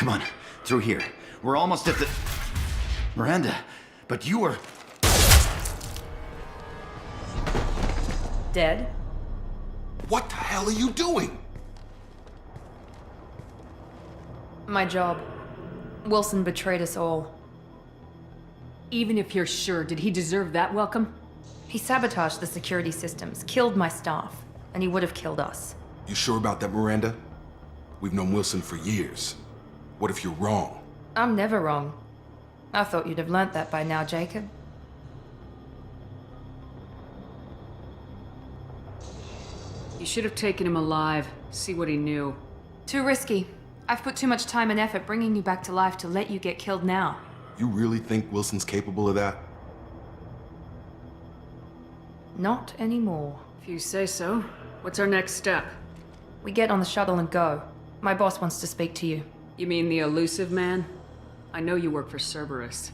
Come on, through here. We're almost at the... Miranda, but you were... Dead? What the hell are you doing? My job. Wilson betrayed us all. Even if you're sure, did he deserve that welcome? He sabotaged the security systems, killed my staff, and he would have killed us. You sure about that, Miranda? We've known Wilson for years. What if you're wrong? I'm never wrong. I thought you'd have learnt that by now, Jacob. You should have taken him alive, see what he knew. Too risky. I've put too much time and effort bringing you back to life to let you get killed now. You really think Wilson's capable of that? Not anymore. If you say so. What's our next step? We get on the shuttle and go. My boss wants to speak to you. You mean the elusive man? I know you work for Cerberus.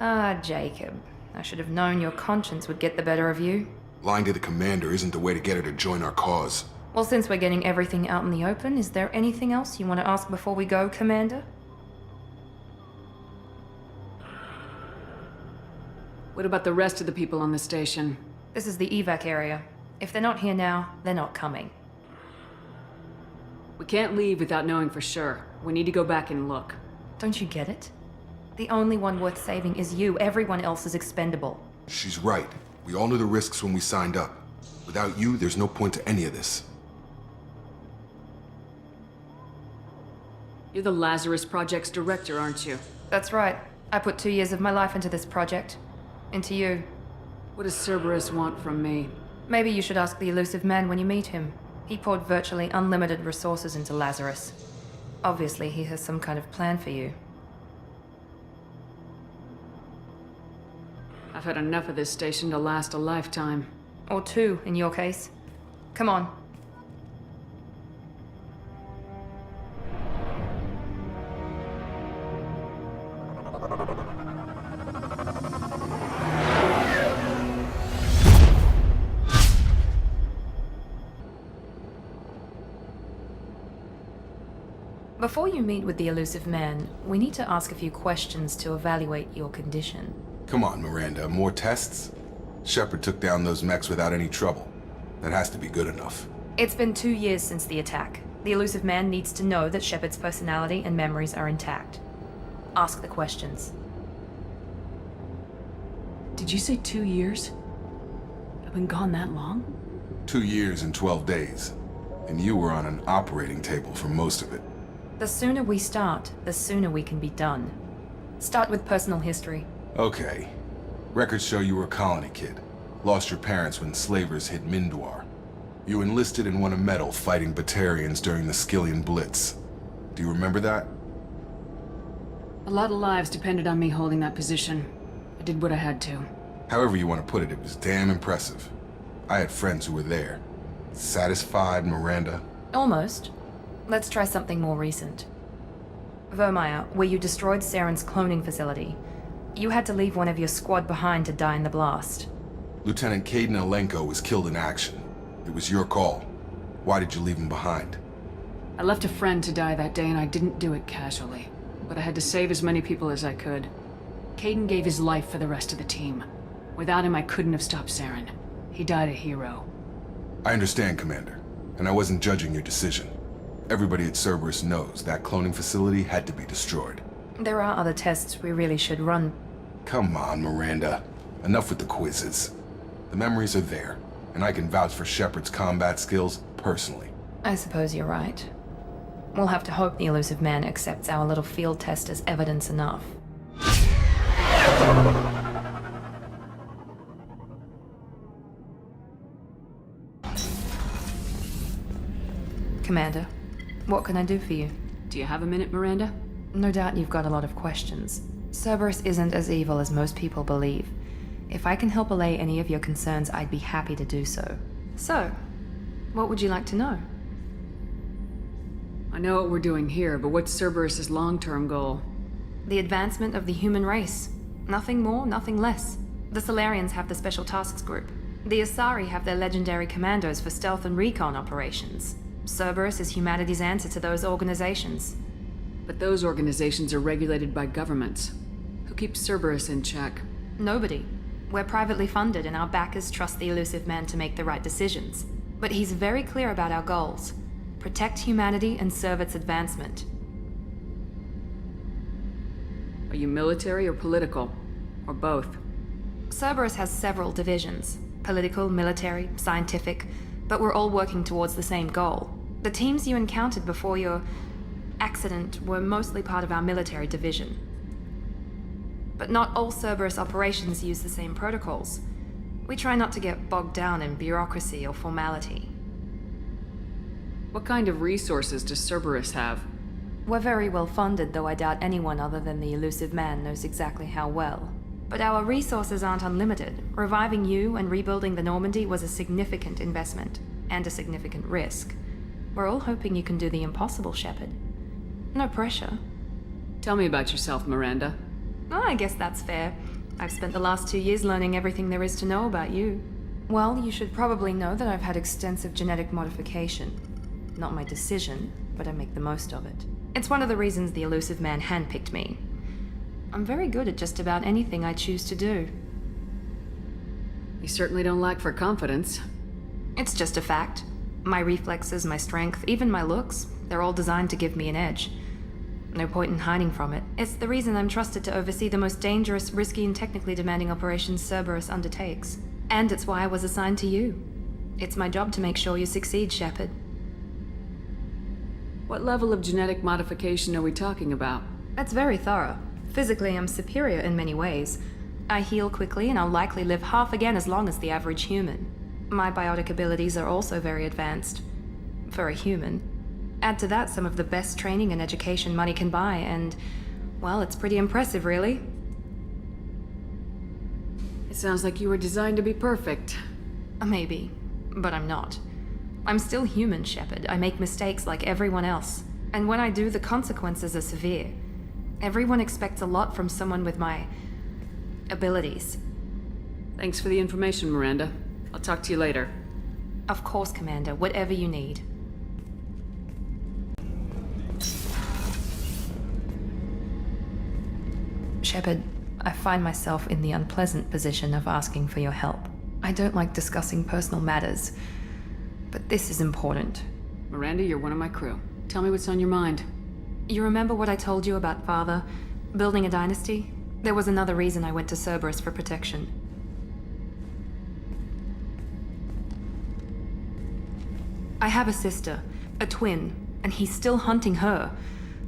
Ah, Jacob. I should have known your conscience would get the better of you. Lying to the commander isn't the way to get her to join our cause. Well, since we're getting everything out in the open, is there anything else you want to ask before we go, Commander? What about the rest of the people on the station? This is the evac area. If they're not here now, they're not coming. We can't leave without knowing for sure. We need to go back and look. Don't you get it? The only one worth saving is you. Everyone else is expendable. She's right. We all knew the risks when we signed up. Without you, there's no point to any of this. You're the Lazarus Project's director, aren't you? That's right. I put 2 years of my life into this project. Into you. What does Cerberus want from me? Maybe you should ask the elusive man when you meet him. He poured virtually unlimited resources into Lazarus. Obviously, he has some kind of plan for you. I've had enough of this station to last a lifetime. Or 2, in your case. Come on. Before you meet with the elusive man, we need to ask a few questions to evaluate your condition. Come on, Miranda, more tests? Shepard took down those mechs without any trouble. That has to be good enough. It's been 2 years since the attack. The elusive man needs to know that Shepard's personality and memories are intact. Ask the questions. Did you say 2 years? I've been gone that long? 2 years and 12 days. And you were on an operating table for most of it. The sooner we start, the sooner we can be done. Start with personal history. Okay. Records show you were a colony kid. Lost your parents when slavers hit Mindwar. You enlisted and won a medal fighting Batarians during the Skillian Blitz. Do you remember that? A lot of lives depended on me holding that position. I did what I had to. However you want to put it, it was damn impressive. I had friends who were there. Satisfied, Miranda? Almost. Let's try something more recent. Vermeer, where you destroyed Saren's cloning facility. You had to leave one of your squad behind to die in the blast. Lieutenant Caden Alenko was killed in action. It was your call. Why did you leave him behind? I left a friend to die that day and I didn't do it casually. But I had to save as many people as I could. Caden gave his life for the rest of the team. Without him, I couldn't have stopped Saren. He died a hero. I understand, Commander. And I wasn't judging your decision. Everybody at Cerberus knows that cloning facility had to be destroyed. There are other tests we really should run. Come on, Miranda. Enough with the quizzes. The memories are there, and I can vouch for Shepard's combat skills personally. I suppose you're right. We'll have to hope the elusive man accepts our little field test as evidence enough. Commander, what can I do for you? Do you have a minute, Miranda? No doubt you've got a lot of questions. Cerberus isn't as evil as most people believe. If I can help allay any of your concerns, I'd be happy to do so. So, what would you like to know? I know what we're doing here, but what's Cerberus's long-term goal? The advancement of the human race. Nothing more, nothing less. The Solarians have the Special Tasks Group. The Asari have their legendary commandos for stealth and recon operations. Cerberus is humanity's answer to those organizations. But those organizations are regulated by governments. Who keeps Cerberus in check? Nobody. We're privately funded and our backers trust the elusive man to make the right decisions. But he's very clear about our goals. Protect humanity and serve its advancement. Are you military or political? Or both? Cerberus has several divisions. Political, military, scientific, but we're all working towards the same goal. The teams you encountered before your accident were mostly part of our military division. But not all Cerberus operations use the same protocols. We try not to get bogged down in bureaucracy or formality. What kind of resources does Cerberus have? We're very well funded, though I doubt anyone other than the elusive man knows exactly how well. But our resources aren't unlimited. Reviving you and rebuilding the Normandy was a significant investment, and a significant risk. We're all hoping you can do the impossible, Shepard. No pressure. Tell me about yourself, Miranda. Oh, I guess that's fair. I've spent the last 2 years learning everything there is to know about you. Well, you should probably know that I've had extensive genetic modification. Not my decision, but I make the most of it. It's one of the reasons the elusive man handpicked me. I'm very good at just about anything I choose to do. You certainly don't lack for confidence. It's just a fact. My reflexes, my strength, even my looks, they're all designed to give me an edge. No point in hiding from it. It's the reason I'm trusted to oversee the most dangerous, risky, and technically demanding operations Cerberus undertakes. And it's why I was assigned to you. It's my job to make sure you succeed, Shepard. What level of genetic modification are we talking about? That's very thorough. Physically, I'm superior in many ways. I heal quickly, and I'll likely live half again as long as the average human. My biotic abilities are also very advanced. For a human. Add to that some of the best training and education money can buy, and, well, it's pretty impressive, really. It sounds like you were designed to be perfect. Maybe, but I'm not. I'm still human, Shepard. I make mistakes like everyone else. And when I do, the consequences are severe. Everyone expects a lot from someone with my abilities. Thanks for the information, Miranda. I'll talk to you later. Of course, Commander. Whatever you need. Shepard, I find myself in the unpleasant position of asking for your help. I don't like discussing personal matters, but this is important. Miranda, you're one of my crew. Tell me what's on your mind. You remember what I told you about Father? Building a dynasty? There was another reason I went to Cerberus for protection. I have a sister, a twin, and he's still hunting her.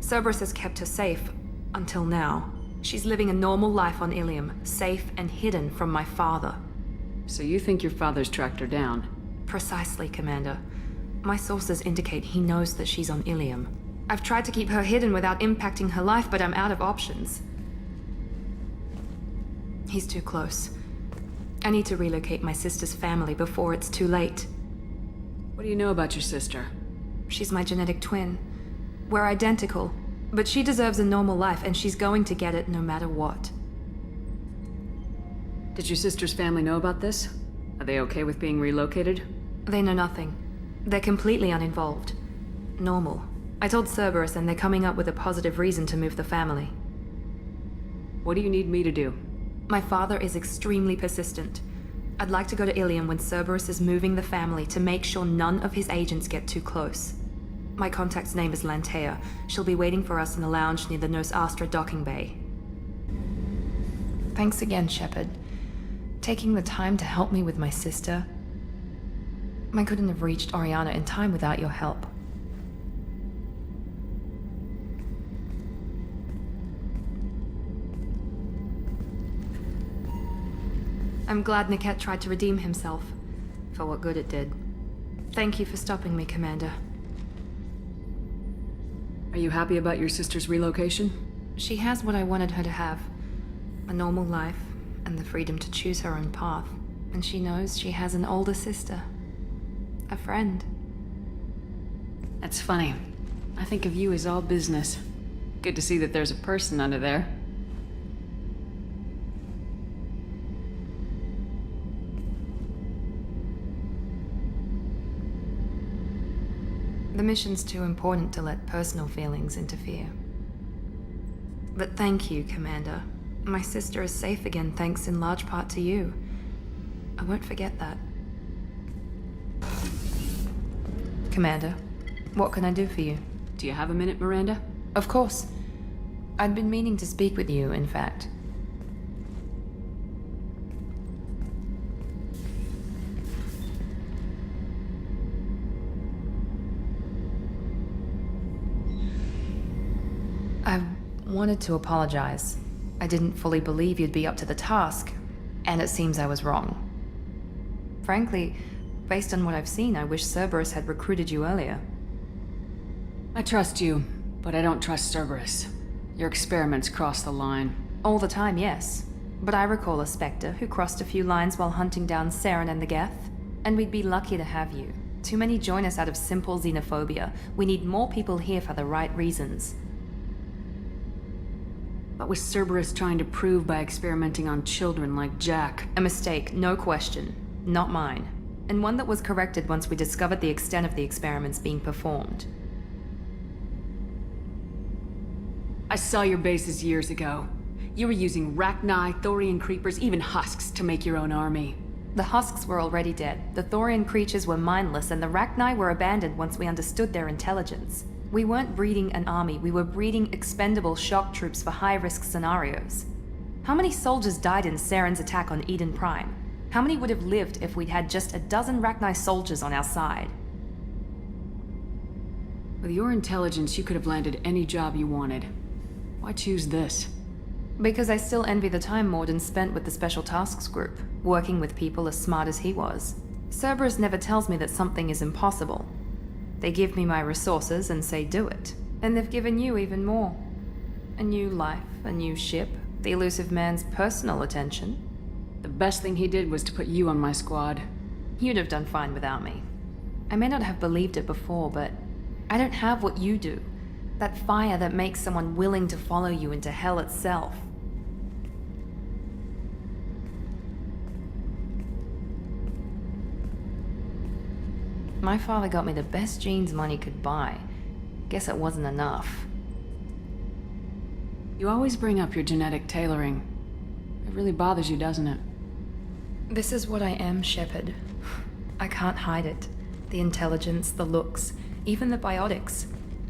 Cerberus has kept her safe, until now. She's living a normal life on Ilium, safe and hidden from my father. So you think your father's tracked her down? Precisely, Commander. My sources indicate he knows that she's on Ilium. I've tried to keep her hidden without impacting her life, but I'm out of options. He's too close. I need to relocate my sister's family before it's too late. What do you know about your sister? She's my genetic twin. We're identical, but she deserves a normal life, and she's going to get it no matter what. Did your sister's family know about this? Are they okay with being relocated? They know nothing. They're completely uninvolved. Normal. I told Cerberus, and they're coming up with a positive reason to move the family. What do you need me to do? My father is extremely persistent. I'd like to go to Ilium when Cerberus is moving the family to make sure none of his agents get too close. My contact's name is Lantea. She'll be waiting for us in the lounge near the Nos Astra docking bay. Thanks again, Shepard. Taking the time to help me with my sister. I couldn't have reached Oriana in time without your help. I'm glad Niket tried to redeem himself, for what good it did. Thank you for stopping me, Commander. Are you happy about your sister's relocation? She has what I wanted her to have. A normal life, and the freedom to choose her own path. And she knows she has an older sister. A friend. That's funny. I think of you as all business. Good to see that there's a person under there. The mission's too important to let personal feelings interfere. But thank you, Commander. My sister is safe again thanks in large part to you. I won't forget that. Commander, what can I do for you? Do you have a minute, Miranda? Of course. I'd been meaning to speak with you, in fact. I wanted to apologize. I didn't fully believe you'd be up to the task, and it seems I was wrong. Frankly, based on what I've seen, I wish Cerberus had recruited you earlier. I trust you, but I don't trust Cerberus. Your experiments cross the line. All the time, yes. But I recall a Spectre who crossed a few lines while hunting down Saren and the Geth. And we'd be lucky to have you. Too many join us out of simple xenophobia. We need more people here for the right reasons. What was Cerberus trying to prove by experimenting on children like Jack? A mistake, no question. Not mine. And one that was corrected once we discovered the extent of the experiments being performed. I saw your bases years ago. You were using Rachni, Thorian creepers, even husks to make your own army. The husks were already dead. The Thorian creatures were mindless, and the Rachni were abandoned once we understood their intelligence. We weren't breeding an army, we were breeding expendable shock troops for high-risk scenarios. How many soldiers died in Saren's attack on Eden Prime? How many would have lived if we'd had just a dozen Rachni soldiers on our side? With your intelligence, you could have landed any job you wanted. Why choose this? Because I still envy the time Morden spent with the Special Tasks Group, working with people as smart as he was. Cerberus never tells me that something is impossible. They give me my resources and say do it. And they've given you even more. A new life, a new ship, the elusive man's personal attention. The best thing he did was to put you on my squad. You'd have done fine without me. I may not have believed it before, but I don't have what you do. That fire that makes someone willing to follow you into hell itself. My father got me the best jeans money could buy. Guess it wasn't enough. You always bring up your genetic tailoring. It really bothers you, doesn't it? This is what I am, Shepard. I can't hide it. The intelligence, the looks, even the biotics.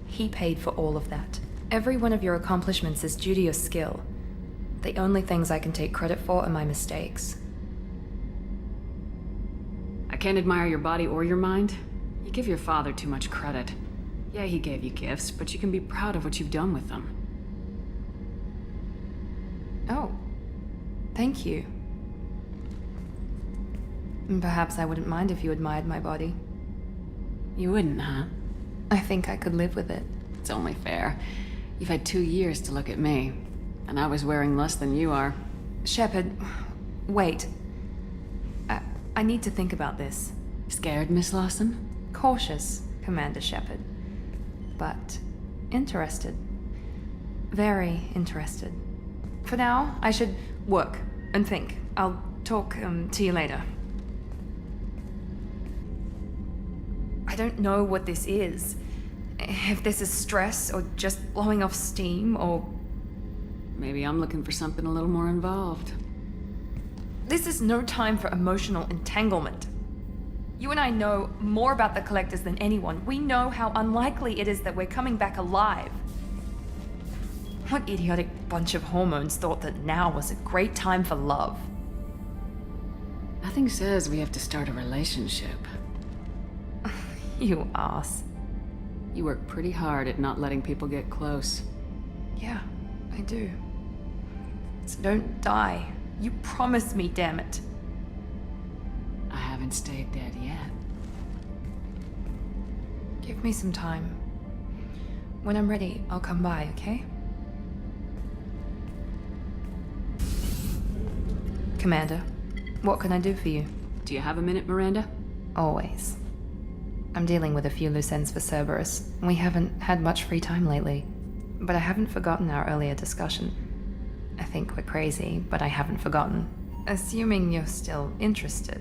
He paid for all of that. Every one of your accomplishments is due to your skill. The only things I can take credit for are my mistakes. I can't admire your body or your mind. You give your father too much credit. Yeah, he gave you gifts, but you can be proud of what you've done with them. Oh. Thank you. Perhaps I wouldn't mind if you admired my body. You wouldn't, huh? I think I could live with it. It's only fair. You've had 2 years to look at me, and I was wearing less than you are. Shepard, wait. I need to think about this. Scared, Miss Lawson? Cautious, Commander Shepard. But interested. Very interested. For now, I should work and think. I'll talk to you later. I don't know what this is. If this is stress or just blowing off steam or... Maybe I'm looking for something a little more involved. This is no time for emotional entanglement. You and I know more about the Collectors than anyone. We know how unlikely it is that we're coming back alive. What idiotic bunch of hormones thought that now was a great time for love? Nothing says we have to start a relationship. You ass. You work pretty hard at not letting people get close. Yeah, I do. So don't die. You promised me, damn it. I haven't stayed dead yet. Give me some time. When I'm ready, I'll come by, okay? Commander, what can I do for you? Do you have a minute, Miranda? Always. I'm dealing with a few loose ends for Cerberus. We haven't had much free time lately. But I haven't forgotten our earlier discussion. I think we're crazy, but I haven't forgotten. Assuming you're still interested.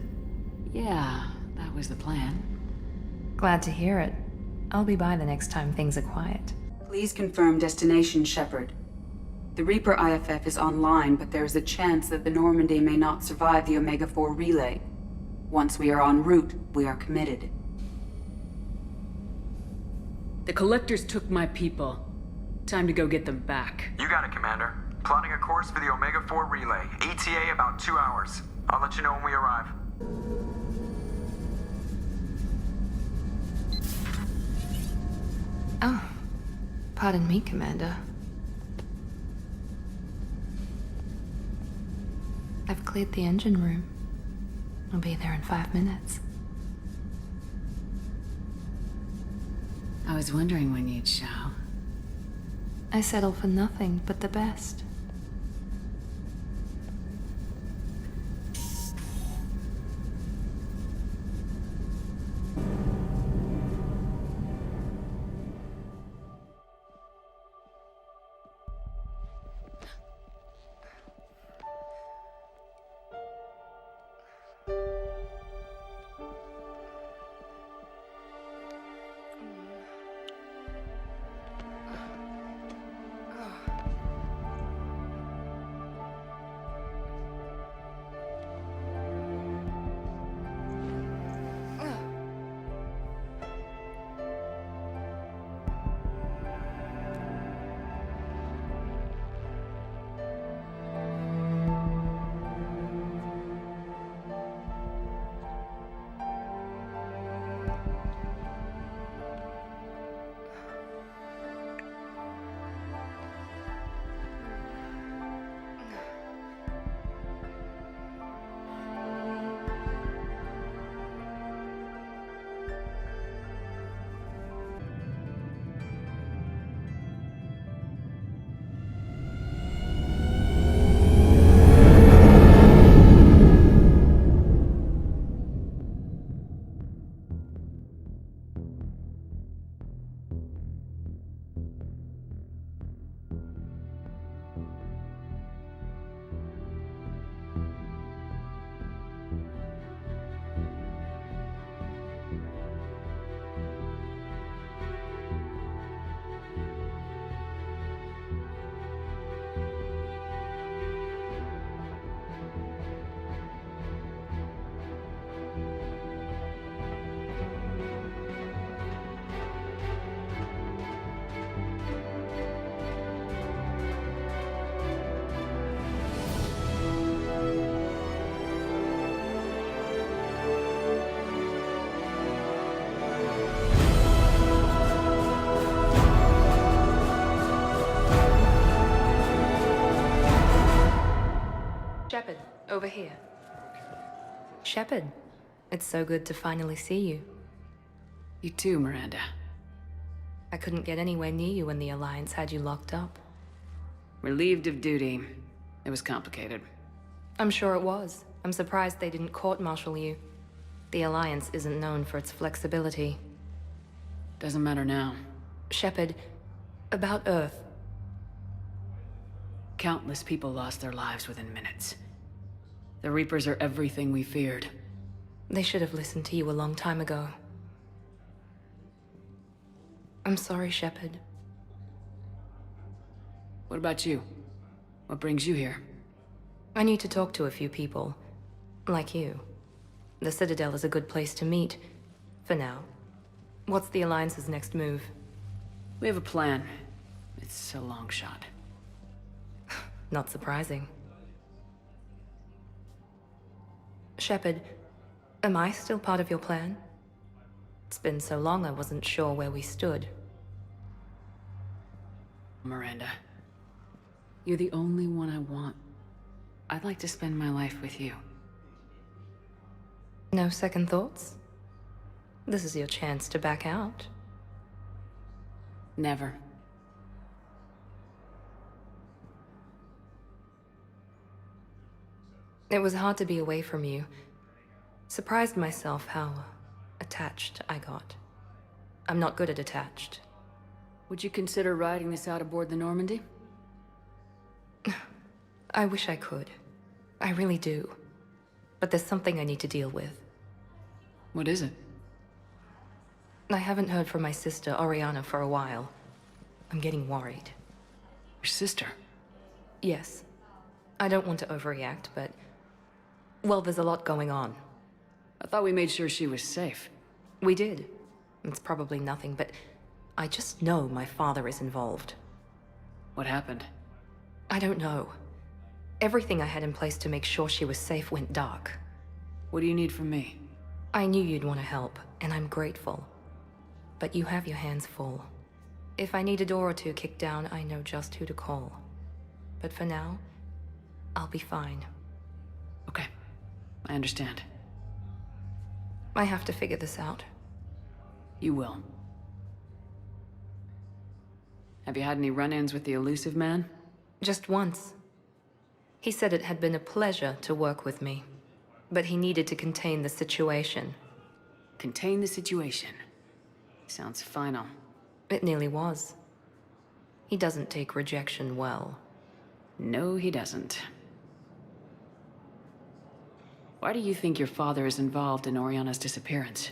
Yeah, that was the plan. Glad to hear it. I'll be by the next time things are quiet. Please confirm destination, Shepard. The Reaper IFF is online, but there is a chance that the Normandy may not survive the Omega-4 relay. Once we are en route, we are committed. The Collectors took my people. Time to go get them back. You got it, Commander. Plotting a course for the Omega-4 relay. ETA about 2 hours. I'll let you know when we arrive. Oh, pardon me, Commander. I've cleared the engine room. I'll be there in 5 minutes. I was wondering when you'd show. I settle for nothing but the best. Shepard, over here. Shepard, it's so good to finally see you. You too, Miranda. I couldn't get anywhere near you when the Alliance had you locked up. Relieved of duty. It was complicated. I'm sure it was. I'm surprised they didn't court-martial you. The Alliance isn't known for its flexibility. Doesn't matter now. Shepard, about Earth. Countless people lost their lives within minutes. The Reapers are everything we feared. They should have listened to you a long time ago. I'm sorry, Shepard. What about you? What brings you here? I need to talk to a few people. Like you. The Citadel is a good place to meet. For now. What's the Alliance's next move? We have a plan. It's a long shot. Not surprising. Shepard, am I still part of your plan? It's been so long I wasn't sure where we stood. Miranda, you're the only one I want. I'd like to spend my life with you. No second thoughts? This is your chance to back out. Never. It was hard to be away from you. Surprised myself how attached I got. I'm not good at attached. Would you consider riding this out aboard the Normandy? I wish I could. I really do. But there's something I need to deal with. What is it? I haven't heard from my sister, Oriana, for a while. I'm getting worried. Your sister? Yes. I don't want to overreact, but... well, there's a lot going on. I thought we made sure she was safe. We did. It's probably nothing, but I just know my father is involved. What happened? I don't know. Everything I had in place to make sure she was safe went dark. What do you need from me? I knew you'd want to help, and I'm grateful. But you have your hands full. If I need a door or two kicked down, I know just who to call. But for now, I'll be fine. Okay. I understand. I have to figure this out. You will. Have you had any run-ins with the elusive man? Just once. He said it had been a pleasure to work with me, but he needed to contain the situation. Contain the situation. Sounds final. It nearly was. He doesn't take rejection well. No, he doesn't. Why do you think your father is involved in Oriana's disappearance?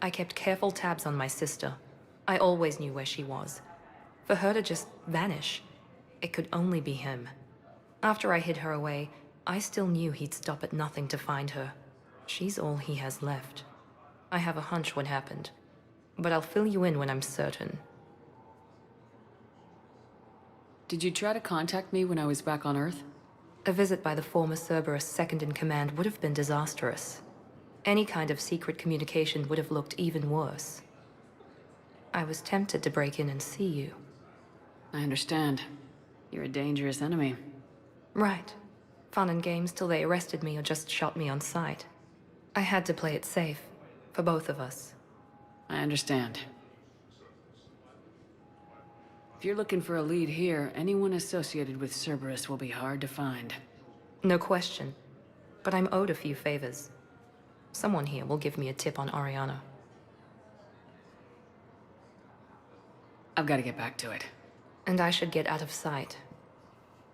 I kept careful tabs on my sister. I always knew where she was. For her to just vanish, it could only be him. After I hid her away, I still knew he'd stop at nothing to find her. She's all he has left. I have a hunch what happened, but I'll fill you in when I'm certain. Did you try to contact me when I was back on Earth? A visit by the former Cerberus second-in-command would have been disastrous. Any kind of secret communication would have looked even worse. I was tempted to break in and see you. I understand. You're a dangerous enemy. Right. Fun and games till they arrested me or just shot me on sight. I had to play it safe, for both of us. I understand. If you're looking for a lead here, anyone associated with Cerberus will be hard to find. No question. But I'm owed a few favors. Someone here will give me a tip on Oriana. I've got to get back to it. And I should get out of sight.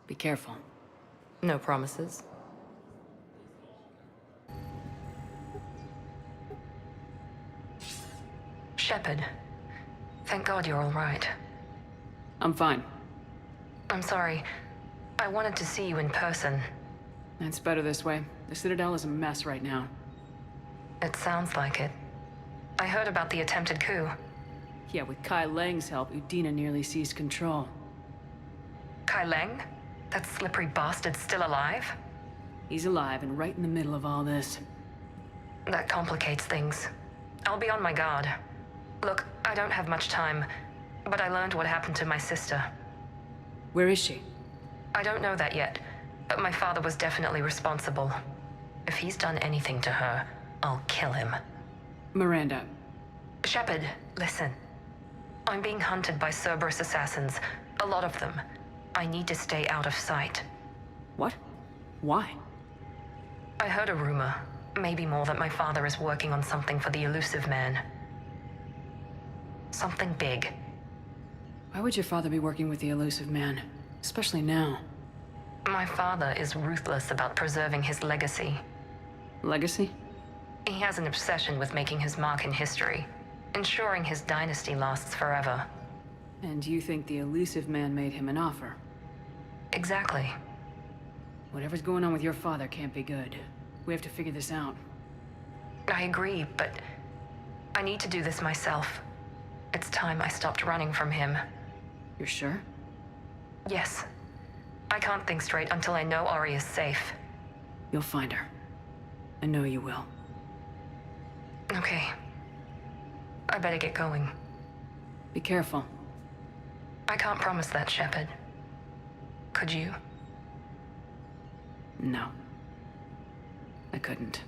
Be careful. No promises. Shepard. Thank God you're all right. I'm fine. I'm sorry. I wanted to see you in person. It's better this way. The Citadel is a mess right now. It sounds like it. I heard about the attempted coup. Yeah, with Kai Lang's help, Udina nearly seized control. Kai Leng? That slippery bastard's still alive? He's alive and right in the middle of all this. That complicates things. I'll be on my guard. Look, I don't have much time, but I learned what happened to my sister. Where is she? I don't know that yet, but my father was definitely responsible. If he's done anything to her, I'll kill him. Miranda. Shepard, listen. I'm being hunted by Cerberus assassins. A lot of them. I need to stay out of sight. What? Why? I heard a rumor, maybe more, that my father is working on something for the elusive man. Something big. Why would your father be working with the elusive man? Especially now. My father is ruthless about preserving his legacy. Legacy? He has an obsession with making his mark in history, ensuring his dynasty lasts forever. And you think the elusive man made him an offer? Exactly. Whatever's going on with your father can't be good. We have to figure this out. I agree, but I need to do this myself. It's time I stopped running from him. You're sure? Yes. I can't think straight until I know Ori is safe. You'll find her. I know you will. Okay. I better get going. Be careful. I can't promise that, Shepard. Could you? No. I couldn't.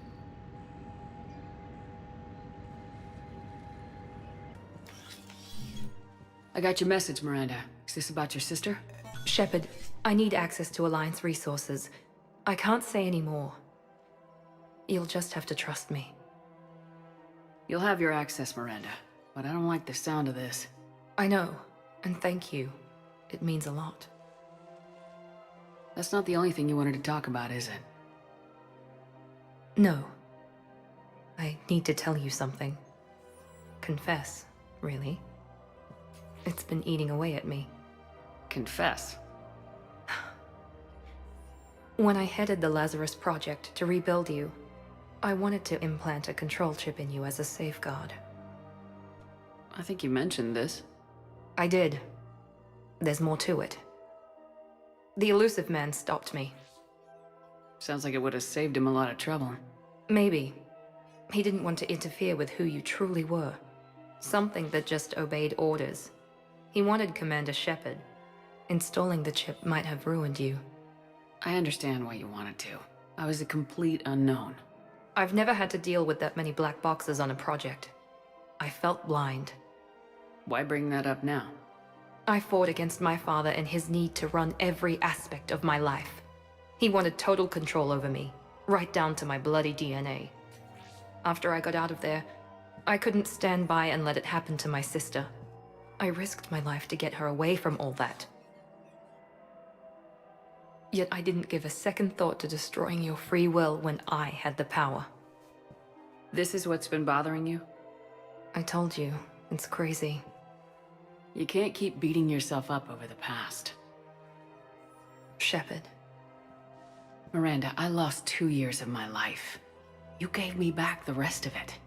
I got your message, Miranda. Is this about your sister? Shepard, I need access to Alliance resources. I can't say any more. You'll just have to trust me. You'll have your access, Miranda. But I don't like the sound of this. I know, and thank you. It means a lot. That's not the only thing you wanted to talk about, is it? No. I need to tell you something. Confess, really. It's been eating away at me. Confess. When I headed the Lazarus Project to rebuild you, I wanted to implant a control chip in you as a safeguard. I think you mentioned this. I did. There's more to it. The elusive man stopped me. Sounds like it would have saved him a lot of trouble. Maybe. He didn't want to interfere with who you truly were. Something that just obeyed orders. He wanted Commander Shepard. Installing the chip might have ruined you. I understand why you wanted to. I was a complete unknown. I've never had to deal with that many black boxes on a project. I felt blind. Why bring that up now? I fought against my father and his need to run every aspect of my life. He wanted total control over me, right down to my bloody DNA. After I got out of there, I couldn't stand by and let it happen to my sister. I risked my life to get her away from all that. Yet I didn't give a second thought to destroying your free will when I had the power. This is what's been bothering you? I told you, it's crazy. You can't keep beating yourself up over the past. Shepard. Miranda, I lost 2 years of my life. You gave me back the rest of it.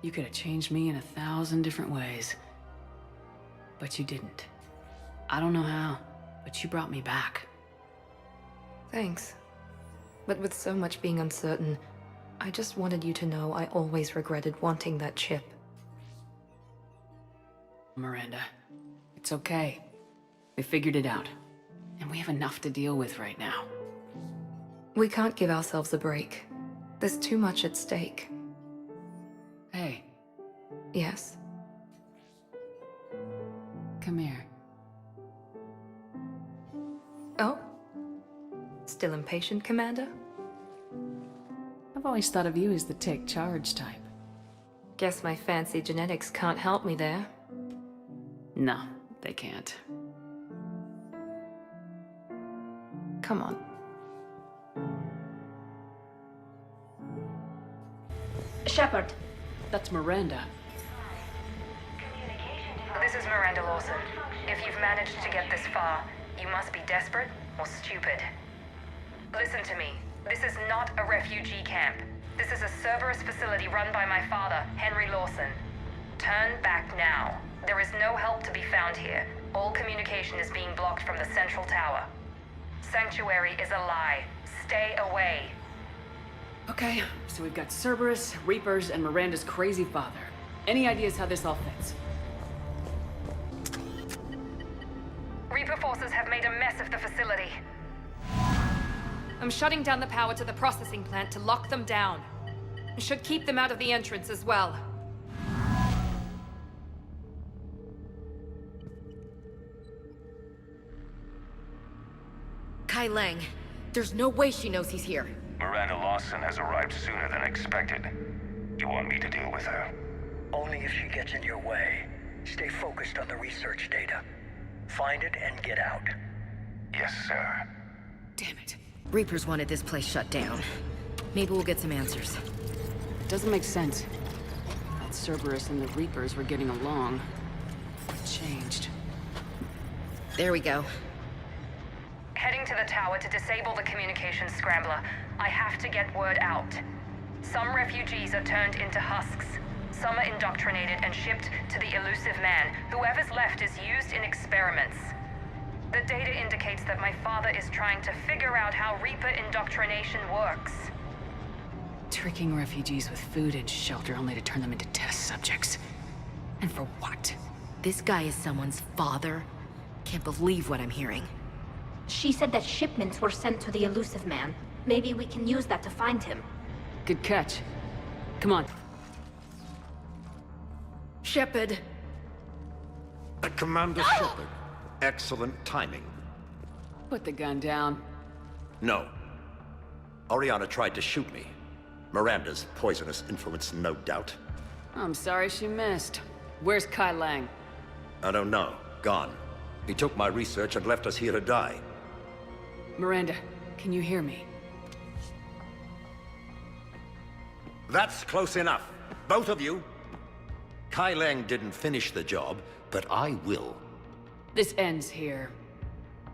You could have changed me in 1,000 different ways. But you didn't. I don't know how, but you brought me back. Thanks. But with so much being uncertain, I just wanted you to know I always regretted wanting that chip. Miranda, it's okay. We figured it out. And we have enough to deal with right now. We can't give ourselves a break. There's too much at stake. Hey, Yes. come here. Oh? Still impatient, Commander? I've always thought of you as the take charge type. Guess my fancy genetics can't help me there. No, they can't. Come on. Shepard. That's Miranda. This is Miranda Lawson. If you've managed to get this far, you must be desperate or stupid. Listen to me. This is not a refugee camp. This is a Cerberus facility run by my father, Henry Lawson. Turn back now. There is no help to be found here. All communication is being blocked from the central tower. Sanctuary is a lie. Stay away. Okay, so we've got Cerberus, Reapers, and Miranda's crazy father. Any ideas how this all fits? Reaper forces have made a mess of the facility. I'm shutting down the power to the processing plant to lock them down. I should keep them out of the entrance as well. Kai Lang. There's no way she knows he's here. Miranda Lawson has arrived sooner than expected. You want me to deal with her? Only if she gets in your way. Stay focused on the research data. Find it and get out. Yes, sir. Damn it. Reapers wanted this place shut down. Maybe we'll get some answers. Doesn't make sense. Thought Cerberus and the Reapers were getting along. What changed? There we go. Heading to the tower to disable the communications scrambler. I have to get word out. Some refugees are turned into husks. Some are indoctrinated and shipped to the elusive man. Whoever's left is used in experiments. The data indicates that my father is trying to figure out how Reaper indoctrination works. Tricking refugees with food and shelter only to turn them into test subjects. And for what? This guy is someone's father? Can't believe what I'm hearing. She said that shipments were sent to the elusive man. Maybe we can use that to find him. Good catch. Come on. Shepard! Commander Shepard. Excellent timing. Put the gun down. No. Oriana tried to shoot me. Miranda's poisonous influence, no doubt. I'm sorry she missed. Where's Kai Lang? I don't know. Gone. He took my research and left us here to die. Miranda, can you hear me? That's close enough. Both of you. Kai Lang didn't finish the job, but I will. This ends here.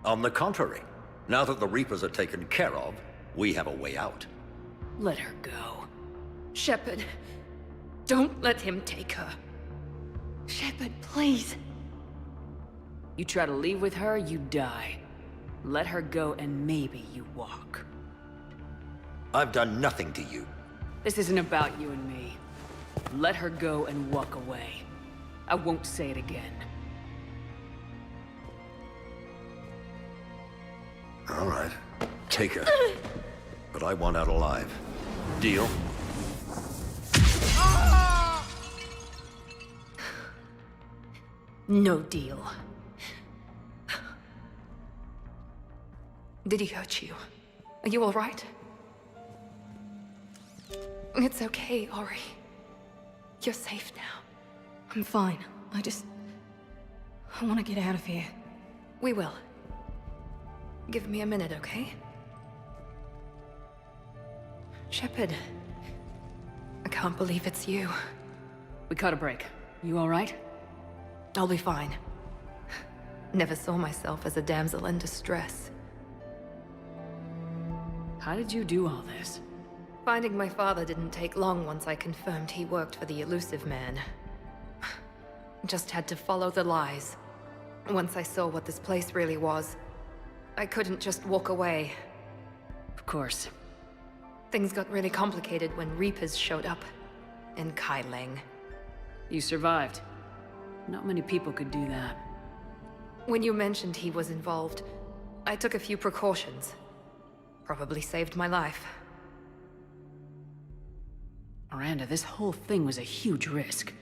On the contrary, Now that the Reapers are taken care of, we have a way out. Let her go. Shepard, don't let him take her. Shepard, please. You try to leave with her, you die. Let her go and maybe you walk. I've done nothing to you. This isn't about you and me. Let her go and walk away. I won't say it again. All right. Take her. But I want out alive. Deal? No deal. Did he hurt you? Are you all right? It's okay, Ori. You're safe now. I'm fine. I want to get out of here. We will. Give me a minute, okay? Shepard. I can't believe it's you. We caught a break. You all right? I'll be fine. Never saw myself as a damsel in distress. How did you do all this? Finding my father didn't take long once I confirmed he worked for the elusive man. Just had to follow the lies. Once I saw what this place really was, I couldn't just walk away. Of course. Things got really complicated when Reapers showed up. In Kaileng. You survived. Not many people could do that. When you mentioned he was involved, I took a few precautions. Probably saved my life. Miranda, this whole thing was a huge risk.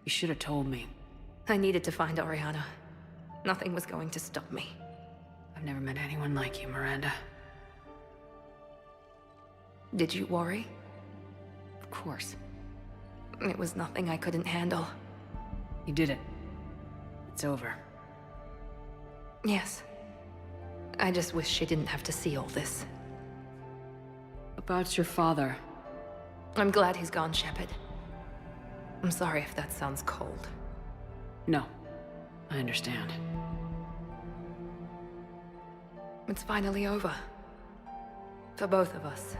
You should have told me. I needed to find Oriana. Nothing was going to stop me. I've never met anyone like you, Miranda. Did you worry? Of course. It was nothing I couldn't handle. You did it. It's over. Yes. I just wish she didn't have to see all this. About your father. I'm glad he's gone, Shepard. I'm sorry if that sounds cold. No. I understand. It's finally over. For both of us.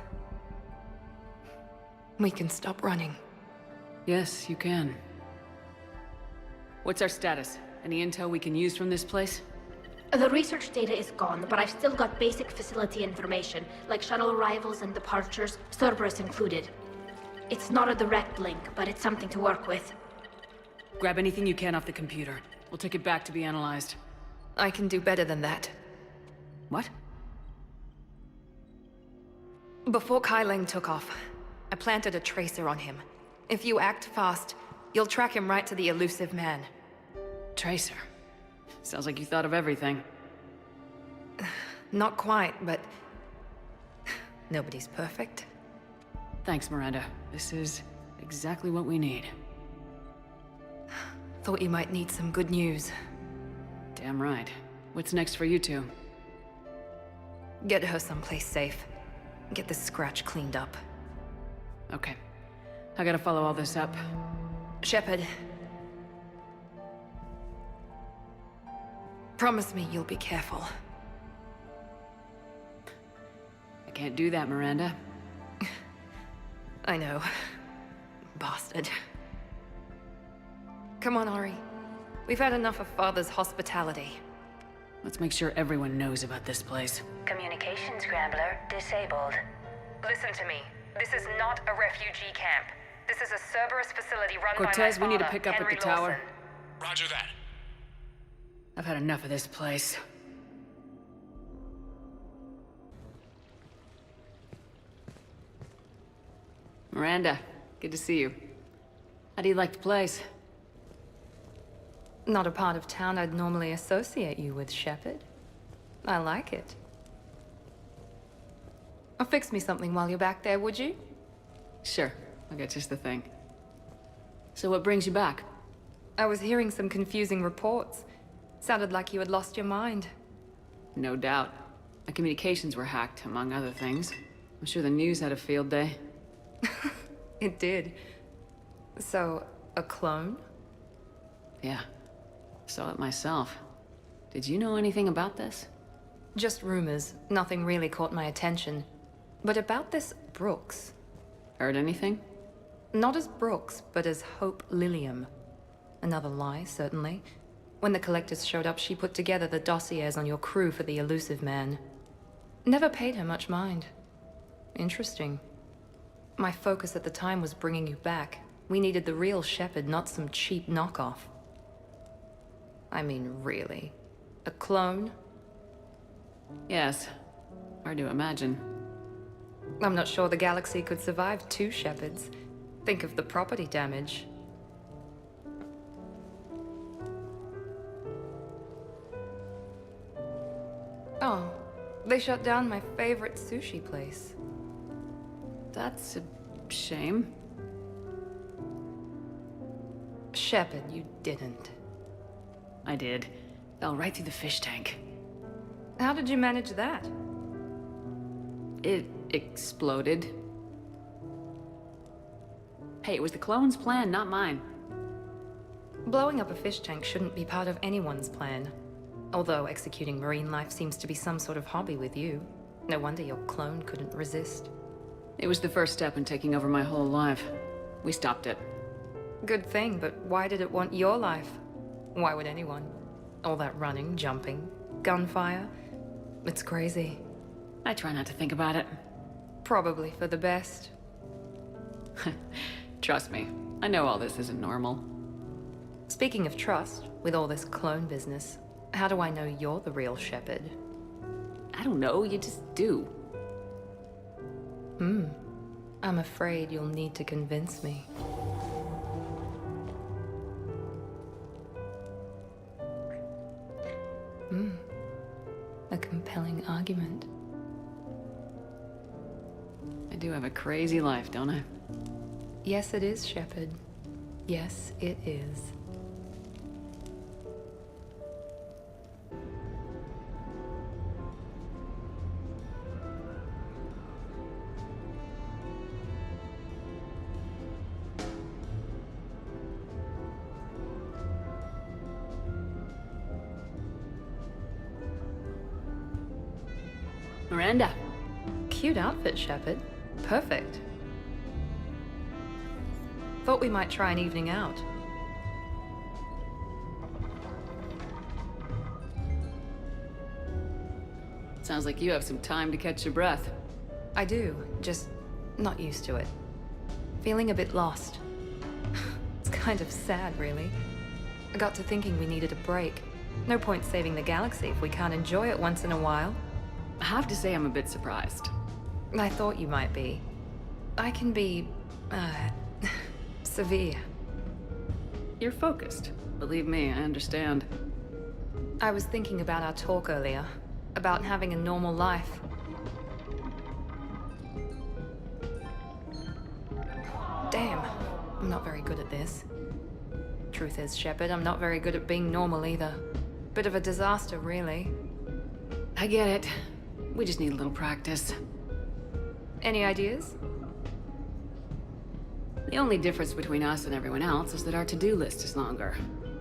We can stop running. Yes, you can. What's our status? Any intel we can use from this place? The research data is gone, but I've still got basic facility information, like shuttle arrivals and departures, Cerberus included. It's not a direct link, but it's something to work with. Grab anything you can off the computer. We'll take it back to be analyzed. I can do better than that. What? Before Kaileng took off, I planted a tracer on him. If you act fast, you'll track him right to the elusive man. Tracer? Sounds like you thought of everything. Not quite, but... nobody's perfect. Thanks, Miranda. This is exactly what we need. Thought you might need some good news. Damn right. What's next for you two? Get her someplace safe. Get this scratch cleaned up. Okay. I gotta follow all this up. Shepard. Promise me you'll be careful. I can't do that, Miranda. I know. Bastard. Come on, Ori. We've had enough of Father's hospitality. Let's make sure everyone knows about this place. Communication scrambler disabled. Listen to me. This is not a refugee camp. This is a Cerberus facility run Cortez, by my father, we need to pick up Henry at the tower. Lawson. Roger that. I've had enough of this place. Miranda, good to see you. How do you like the place? Not a part of town I'd normally associate you with, Shepard. I like it. Fix me something while you're back there, would you? Sure, I got just the thing. So what brings you back? I was hearing some confusing reports. Sounded like you had lost your mind. No doubt. My communications were hacked, among other things. I'm sure the news had a field day. It did. So, a clone? Yeah. Saw it myself. Did you know anything about this? Just rumors. Nothing really caught my attention. But about this Brooks. Heard anything? Not as Brooks, but as Hope Lilium. Another lie, certainly. When the collectors showed up, she put together the dossiers on your crew for the elusive man. Never paid her much mind. Interesting. My focus at the time was bringing you back. We needed the real Shepherd, not some cheap knockoff. I mean, really. A clone? Yes. Hard to imagine. I'm not sure the galaxy could survive 2 Shepherds. Think of the property damage. Oh, they shut down my favorite sushi place. That's a shame. Shepherd, you didn't. I did. Fell right through the fish tank. How did you manage that? It exploded. Hey, it was the clone's plan, not mine. Blowing up a fish tank shouldn't be part of anyone's plan. Although executing marine life seems to be some sort of hobby with you. No wonder your clone couldn't resist. It was the first step in taking over my whole life. We stopped it. Good thing, but why did it want your life? Why would anyone? All that running, jumping, gunfire. It's crazy. I try not to think about it. Probably for the best. Trust me, I know all this isn't normal. Speaking of trust, with all this clone business, how do I know you're the real Shepherd? I don't know, you just do. I'm afraid you'll need to convince me. A compelling argument. I do have a crazy life, don't I? Yes, it is, Shepherd. Yes, it is. Miranda. Cute outfit, Shepherd. Perfect. Thought we might try an evening out. Sounds like you have some time to catch your breath. I do, just not used to it. Feeling a bit lost. It's kind of sad, really. I got to thinking we needed a break. No point saving the galaxy if we can't enjoy it once in a while. I have to say I'm a bit surprised. I thought you might be. I can be, severe. You're focused. Believe me, I understand. I was thinking about our talk earlier. About having a normal life. Damn, I'm not very good at this. Truth is, Shepherd, I'm not very good at being normal either. Bit of a disaster, really. I get it. We just need a little practice. Any ideas? The only difference between us and everyone else is that our to-do list is longer.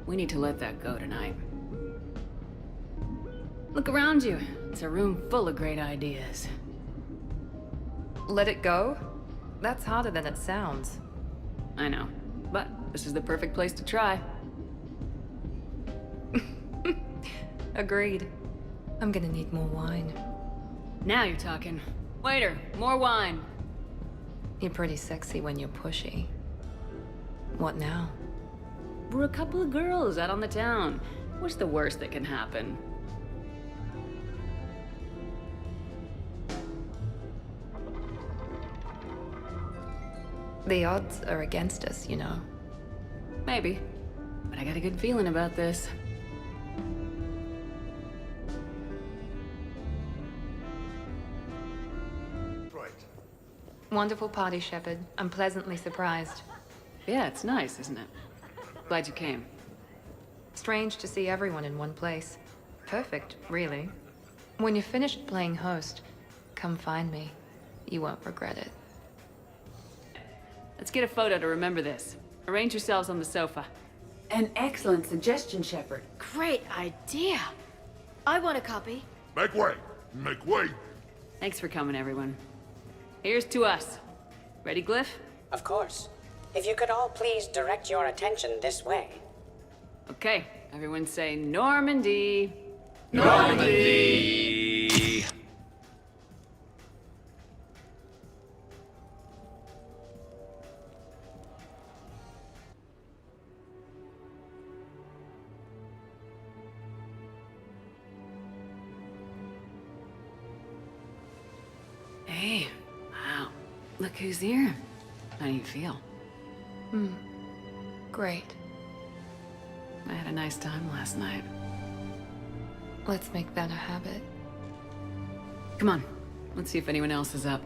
We need to let that go tonight. Look around you. It's a room full of great ideas. Let it go? That's harder than it sounds. I know, but this is the perfect place to try. Agreed. I'm gonna need more wine. Now you're talking. Waiter, more wine. You're pretty sexy when you're pushy. What now? We're a couple of girls out on the town. What's the worst that can happen? The odds are against us, you know. Maybe. But I got a good feeling about this. Wonderful party, Shepherd. I'm pleasantly surprised. Yeah, it's nice, isn't it? Glad you came. Strange to see everyone in one place. Perfect, really. When you're finished playing host, come find me. You won't regret it. Let's get a photo to remember this. Arrange yourselves on the sofa. An excellent suggestion, Shepard. Great idea. I want a copy. Make way! Make way! Thanks for coming, everyone. Here's to us. Ready, Glyph? Of course. If you could all please direct your attention this way. Okay, everyone say Normandy. Normandy! Hey, wow. Look who's here. How do you feel? Great. I had a nice time last night. Let's make that a habit. Come on, let's see if anyone else is up.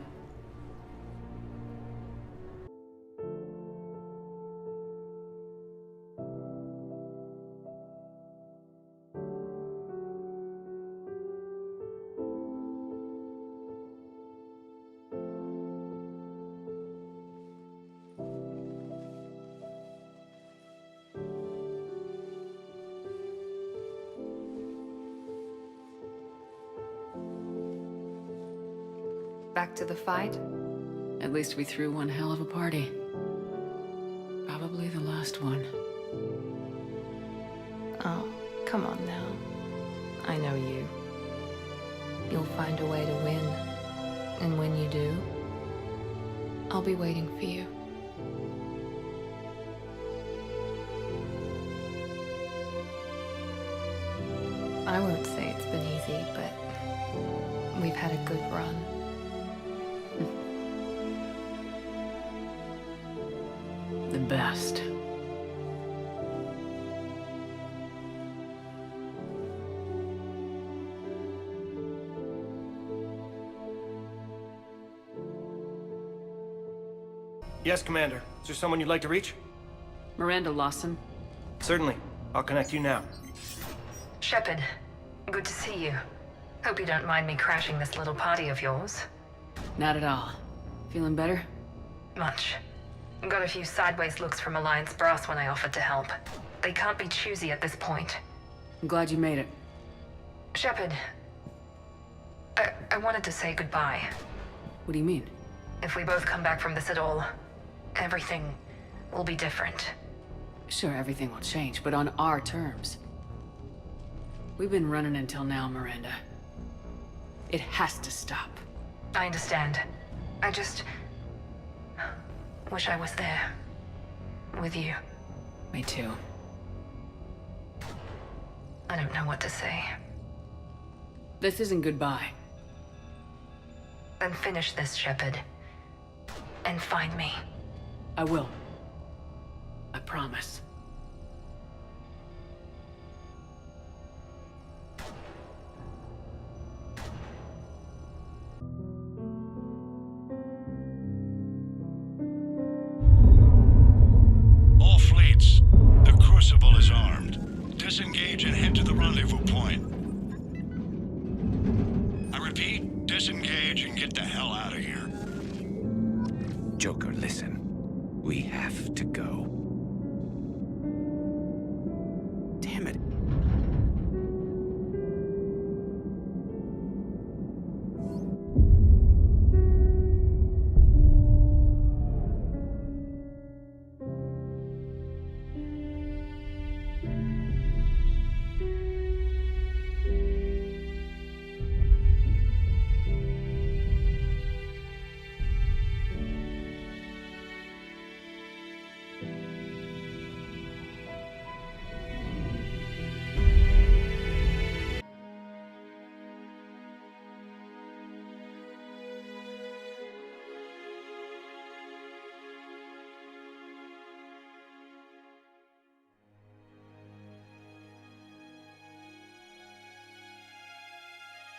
Back to the fight? At least we threw one hell of a party. Probably the last one. Oh, come on now. I know you. You'll find a way to win. And when you do, I'll be waiting for you. I won't say it's been easy, but we've had a good run. The best. Yes, Commander. Is there someone you'd like to reach? Miranda Lawson. Certainly. I'll connect you now. Shepard, good to see you. Hope you don't mind me crashing this little party of yours. Not at all. Feeling better? Much. Got a few sideways looks from Alliance brass when I offered to help. They can't be choosy at this point. I'm glad you made it. Shepard, I wanted to say goodbye. What do you mean? If we both come back from this at all, everything will be different. Sure, everything will change, but on our terms. We've been running until now, Miranda. It has to stop. I understand. I just wish I was there. With you. Me too. I don't know what to say. This isn't goodbye. Then finish this, Shepard. And find me. I will. I promise. All fleets. The Crucible is armed. Disengage and head to the rendezvous point. I repeat, disengage and get the hell out of here. Joker, listen. We have to go. Damn it.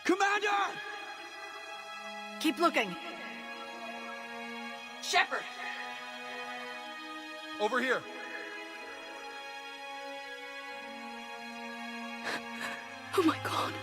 Commander! Keep looking. Shepard! Over here. Oh my god.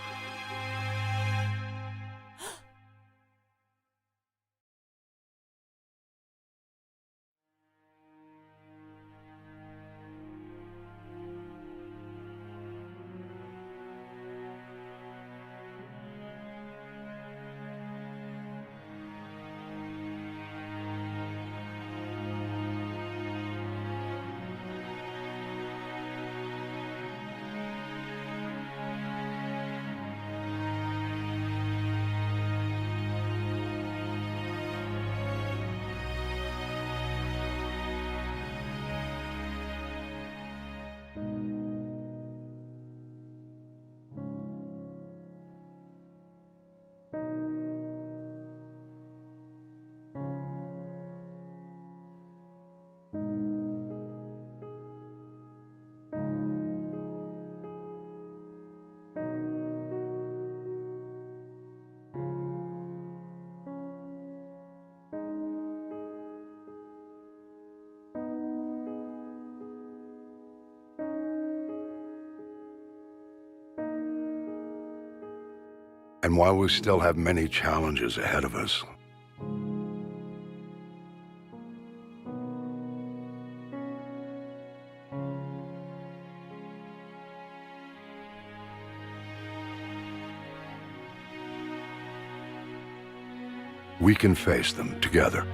And while we still have many challenges ahead of us, we can face them together.